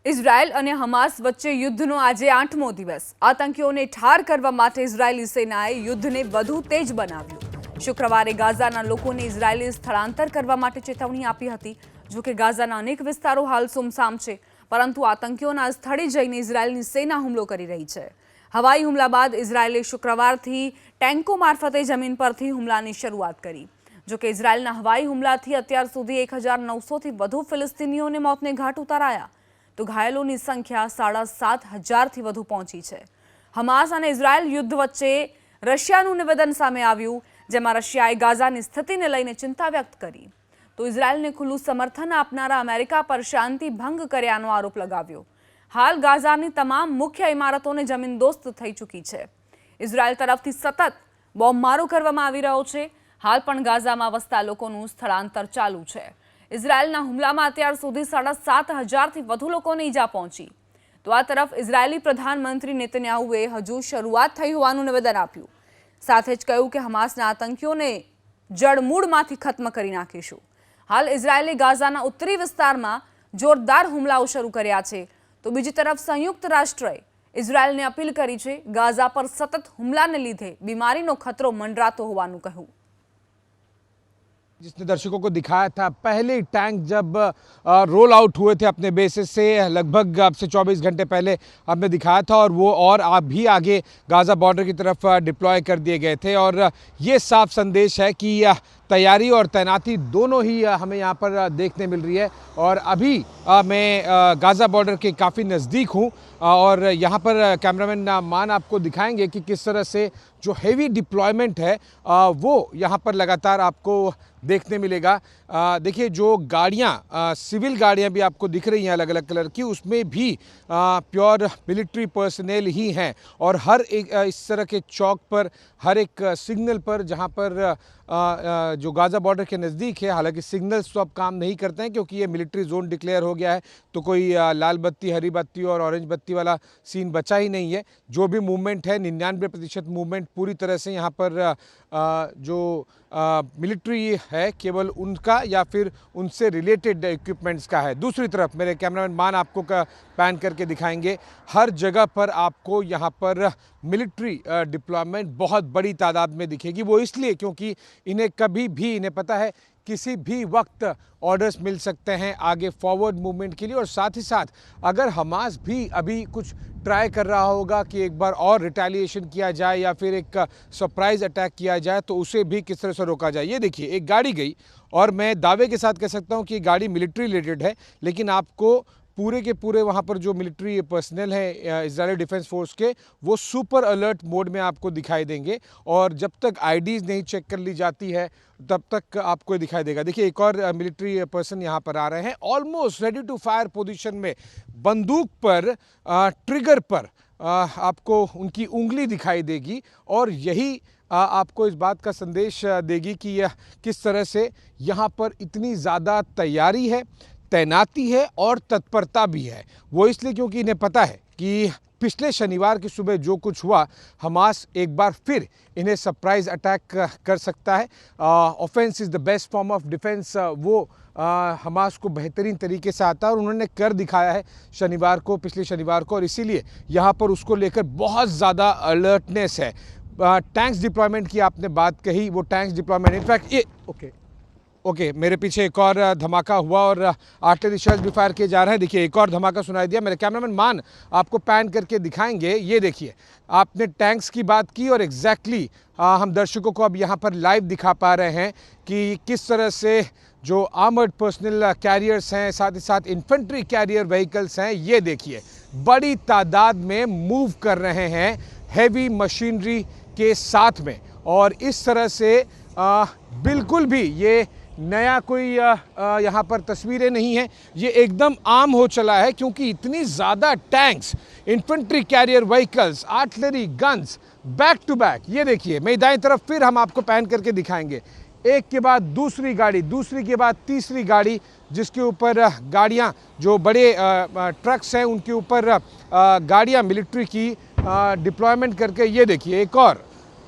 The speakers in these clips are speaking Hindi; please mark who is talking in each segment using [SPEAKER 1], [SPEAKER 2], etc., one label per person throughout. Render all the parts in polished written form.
[SPEAKER 1] ઇઝરાયલ અને હમાસ વચ્ચે યુદ્ધનો આજે 8મો દિવસ। આતંકીઓને ઠાર કરવા માટે ઇઝરાયેલી સેનાએ યુદ્ધને વધુ તેજ બનાવ્યું। શુક્રવારે ગાઝાના લોકોને ઇઝરાયેલે સ્થળાંતર કરવા માટે ચેતવણી આપી હતી। જો કે ગાઝાના અનેક વિસ્તારો હાલ સુમસામ છે, પરંતુ આતંકીઓના સ્થળે જઈને ઇઝરાયેલની સેના હુમલો કરી રહી છે। હવાઈ હુમલા બાદ ઇઝરાયેલે શુક્રવારથી ટેન્કો મારફતે જમીન પરથી હુમલાની શરૂઆત કરી। જો કે ઇઝરાયેલના હવાઈ હુમલાથી અત્યાર સુધી 1900થી વધુ ફિલિસ્તીનીઓને મોતને ઘાટ ઉતારાયા, तो घायलों की संख्या 7500 વધુ પહોંચી છે। હમાસ અને ઇઝરાયલ યુદ્ધ વચ્ચે રશિયાનું નિવેદન સામે આવ્યું, જેમાં રશિયાએ ગાઝાની સ્થિતિને લઈને ચિંતા વ્યક્ત કરી, તો ઇઝરાયલને ખુલ્લું સમર્થન આપનારા અમેરિકા પર શાંતિ ભંગ કર્યાનો આરોપ લગાવ્યો। હાલ ગાઝાની તમામ મુખ્ય ઇમારતોને જમીનદોસ્ત થઈ ચૂકી છે। ઇઝરાયલ તરફથી સતત બોમ્બમારો કરવામાં આવી રહ્યો છે। હાલ પણ ગાઝામાં વસતા લોકોનું સ્થળાંતર ચાલુ છે। ઇઝરાયેલના હુમલામાં અત્યાર સુધી 7500થી વધુ લોકોને ઈજા પહોંચી। તો આ તરફ ઇઝરાયેલી પ્રધાનમંત્રી નેતન્યાહુએ હજુ શરૂઆત થઈ હોવાનું નિવેદન આપ્યું। સાથે જ કહ્યું કે હમાસના આતંકીઓને જડમૂળમાંથી ખત્મ કરી નાખીશું। હાલ ઇઝરાયેલે ગાઝાના ઉત્તરી વિસ્તારમાં જોરદાર હુમલાઓ શરૂ કર્યા છે, તો બીજી તરફ સંયુક્ત રાષ્ટ્રએ ઇઝરાયેલને અપીલ કરી છે ગાઝા પર સતત હુમલાને લીધે બીમારીનો ખતરો મંડરાતો હોવાનું કહ્યું।
[SPEAKER 2] जिसने दर्शकों को दिखाया था पहले टैंक जब रोल आउट हुए थे अपने बेसिस से लगभग अब से 24 घंटे पहले हमने दिखाया था, और वो और आप भी आगे गाज़ा बॉर्डर की तरफ डिप्लॉय कर दिए गए थे। और ये साफ संदेश है कि तैयारी और तैनाती दोनों ही हमें यहाँ पर देखने मिल रही है। और अभी मैं गाज़ा बॉर्डर के काफ़ी नज़दीक हूँ, और यहाँ पर कैमरामैन मान आपको दिखाएंगे कि किस तरह से जो हेवी डिप्लॉयमेंट है वो यहाँ पर लगातार आपको देखने मिलेगा। देखिए, जो गाड़ियाँ सिविल गाड़ियाँ भी आपको दिख रही हैं अलग अलग कलर की, उसमें भी प्योर मिलिट्री पर्सनेल ही हैं। और हर एक इस तरह के चौक पर, हर एक सिग्नल पर जहाँ पर जो गाज़ा बॉर्डर के नज़दीक है, हालांकि सिग्नल्स तो अब काम नहीं करते हैं क्योंकि ये मिलिट्री जोन डिक्लेयर हो गया है, तो कोई लाल बत्ती, हरी बत्ती और ऑरेंज बत्ती वाला सीन बचा ही नहीं है। जो भी मूवमेंट है 99% मूवमेंट पूरी तरह से यहाँ पर जो मिलिट्री है केवल उनका या फिर उनसे रिलेटेड इक्विपमेंट्स का है। दूसरी तरफ मेरे कैमरामैन मान आपको पैन करके दिखाएंगे, हर जगह पर आपको यहाँ पर मिलिट्री डिप्लॉयमेंट बहुत बड़ी तादाद में दिखेगी। वो इसलिए क्योंकि इन्हें कभी भी, इन्हें पता है किसी भी वक्त ऑर्डर्स मिल सकते हैं आगे फॉरवर्ड मूवमेंट के लिए। और साथ ही साथ अगर हमास भी अभी कुछ ट्राई कर रहा होगा कि एक बार और रिटेलिएशन किया जाए या फिर एक सरप्राइज अटैक किया जाए, तो उसे भी किस तरह से रोका जाए। ये देखिए, एक गाड़ी गई, और मैं दावे के साथ कह सकता हूँ कि ये गाड़ी मिलिट्री रिलेटेड है, लेकिन आपको पूरे के पूरे वहाँ पर जो मिलिट्री पर्सनल है इजरायली डिफेंस फोर्स के, वो सुपर अलर्ट मोड में आपको दिखाई देंगे। और जब तक आईडीज़ नहीं चेक कर ली जाती है तब तक आपको दिखाई देगा। देखिए, एक और मिलिट्री पर्सन यहाँ पर आ रहे हैं, almost ready to fire position में, बंदूक पर ट्रिगर पर आपको उनकी उंगली दिखाई देगी। और यही आपको इस बात का संदेश देगी कि यह किस तरह से यहाँ पर इतनी ज़्यादा तैयारी है, तैनाती है और तत्परता भी है। वो इसलिए क्योंकि इन्हें पता है कि पिछले शनिवार की सुबह जो कुछ हुआ, हमास एक बार फिर इन्हें सरप्राइज अटैक कर सकता है। Offence is the best form of defence, वो हमास को बेहतरीन तरीके से आता है, और उन्होंने कर दिखाया है शनिवार को, पिछले शनिवार को। और इसीलिए यहाँ पर उसको लेकर बहुत ज़्यादा अलर्टनेस है। टैंक्स डिप्लॉयमेंट की आपने बात कही, वो टैंक्स डिप्लॉयमेंट इनफैक्ट ये ओके मेरे पीछे एक और धमाका हुआ और आर्टिलरी शेल्स भी फायर किए जा रहे हैं। देखिए, एक और धमाका सुनाई दिया। मेरे कैमरामैन मान आपको पैन करके दिखाएंगे। ये देखिए, आपने टैंक्स की बात की, और एग्जैक्टली हम दर्शकों को अब यहाँ पर लाइव दिखा पा रहे हैं कि किस तरह से जो आर्मर्ड पर्सनल कैरियर्स हैं, साथ ही साथ इन्फेंट्री कैरियर व्हीकल्स हैं, ये देखिए बड़ी तादाद में मूव कर रहे हैं हैवी मशीनरी के साथ में। और इस तरह से बिल्कुल भी ये नया कोई यहाँ पर तस्वीरें नहीं हैं, ये एकदम आम हो चला है, क्योंकि इतनी ज़्यादा tanks, infantry carrier vehicles, artillery guns back to back. ये देखिए, मैं दाएं तरफ फिर हम आपको पैन करके दिखाएंगे, एक के बाद दूसरी गाड़ी, दूसरी के बाद तीसरी गाड़ी, जिसके ऊपर गाड़ियाँ, जो बड़े ट्रक्स हैं उनके ऊपर गाड़ियाँ मिलिट्री की डिप्लॉयमेंट करके। ये देखिए, एक और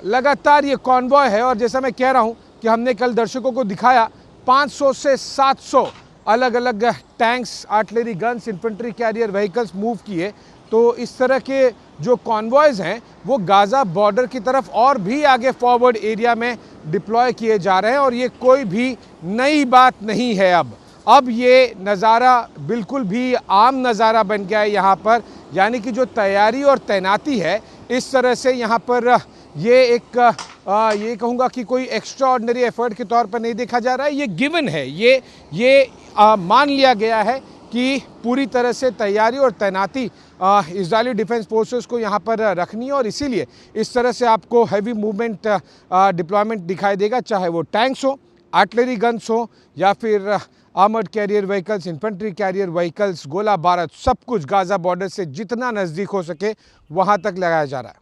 [SPEAKER 2] लगातार ये कॉन्वॉय है। और जैसा मैं कह रहा हूँ कि हमने कल दर्शकों को दिखाया 500 से 700 अलग अलग tanks, artillery guns, infantry carrier vehicles move किए, तो इस तरह के जो कॉन्वॉयज़ हैं वो गाज़ा बॉर्डर की तरफ और भी आगे फॉरवर्ड एरिया में डिप्लॉय किए जा रहे हैं। और ये कोई भी नई बात नहीं है। अब ये नज़ारा बिल्कुल भी आम नज़ारा बन गया है यहाँ पर, यानी कि जो तैयारी और तैनाती है इस तरह से यहाँ पर ये एक ये कहूँगा कि कोई एक्स्ट्रा ऑर्डिनरी एफर्ट के तौर पर नहीं देखा जा रहा है। ये गिवन है, ये मान लिया गया है कि पूरी तरह से तैयारी और तैनाती इजरायली डिफेंस फोर्सेस को यहाँ पर रखनी है। और इसीलिए इस तरह से आपको हैवी मूवमेंट डिप्लॉयमेंट दिखाई देगा, चाहे वो टैंक्स हो, आर्टिलरी गन्स हो या फिर armoured carrier vehicles, infantry carrier vehicles, गोला बारूद, सब कुछ गाज़ा बॉर्डर से जितना नज़दीक हो सके वहाँ तक लगाया जा रहा है।